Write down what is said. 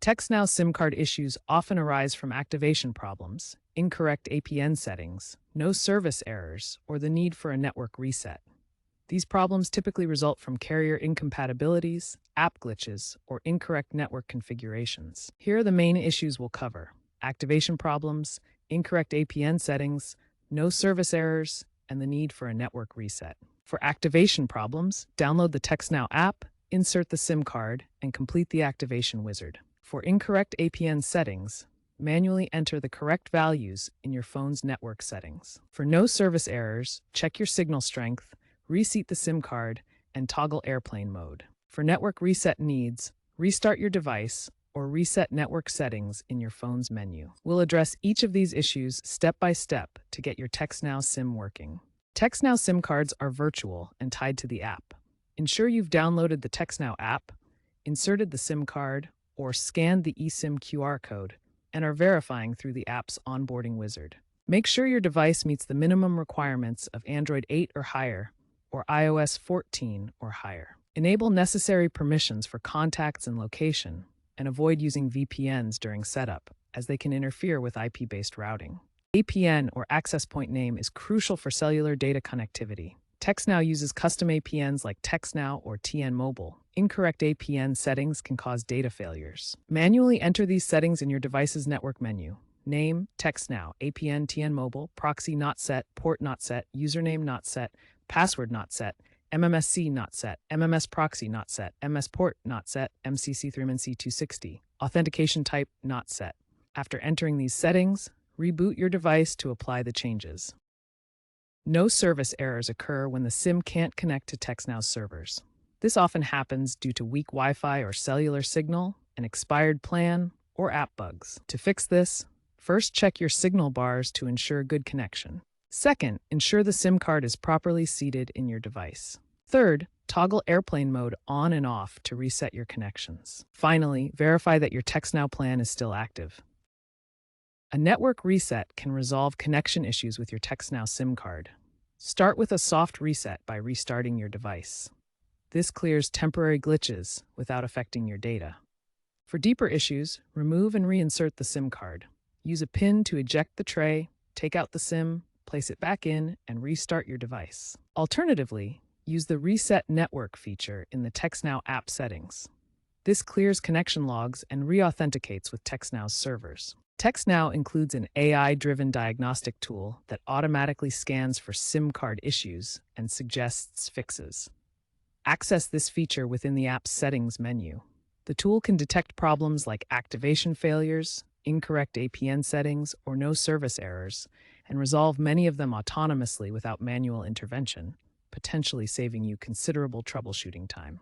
TextNow SIM card issues often arise from activation problems, incorrect APN settings, no service errors, or the need for a network reset. These problems typically result from carrier incompatibilities, app glitches, or incorrect network configurations. Here are the main issues we'll cover: activation problems, incorrect APN settings, no service errors, and the need for a network reset. For activation problems, download the TextNow app, insert the SIM card, and complete the activation wizard. For incorrect APN settings, manually enter the correct values in your phone's network settings. For no service errors, check your signal strength, reseat the SIM card, and toggle airplane mode. For network reset needs, restart your device or reset network settings in your phone's menu. We'll address each of these issues step by step to get your TextNow SIM working. TextNow SIM cards are virtual and tied to the app. Ensure you've downloaded the TextNow app, inserted the SIM card, or scanned the eSIM QR code, and are verifying through the app's onboarding wizard. Make sure your device meets the minimum requirements of Android 8 or higher, or iOS 14 or higher. Enable necessary permissions for contacts and location, and avoid using VPNs during setup, as they can interfere with IP-based routing. APN, or access point name, is crucial for cellular data connectivity. TextNow uses custom APNs like TextNow or TN Mobile. Incorrect APN settings can cause data failures. Manually enter these settings in your device's network menu. Name, TextNow, APN, TN Mobile, proxy not set, port not set, username not set, password not set, MMSC not set, MMS proxy not set, MS port not set, MCC3MNC260, authentication type not set. After entering these settings, reboot your device to apply the changes. No service errors occur when the SIM can't connect to TextNow's servers. This often happens due to weak Wi-Fi or cellular signal, an expired plan, or app bugs. To fix this, first check your signal bars to ensure good connection. Second, ensure the SIM card is properly seated in your device. Third, toggle airplane mode on and off to reset your connections. Finally, verify that your TextNow plan is still active. A network reset can resolve connection issues with your TextNow SIM card. Start with a soft reset by restarting your device. This clears temporary glitches without affecting your data. For deeper issues, remove and reinsert the SIM card. Use a pin to eject the tray, take out the SIM, place it back in, and restart your device. Alternatively, use the Reset Network feature in the TextNow app settings. This clears connection logs and re-authenticates with TextNow's servers. TextNow includes an AI-driven diagnostic tool that automatically scans for SIM card issues and suggests fixes. Access this feature within the app's settings menu. The tool can detect problems like activation failures, incorrect APN settings, or no service errors, and resolve many of them autonomously without manual intervention, potentially saving you considerable troubleshooting time.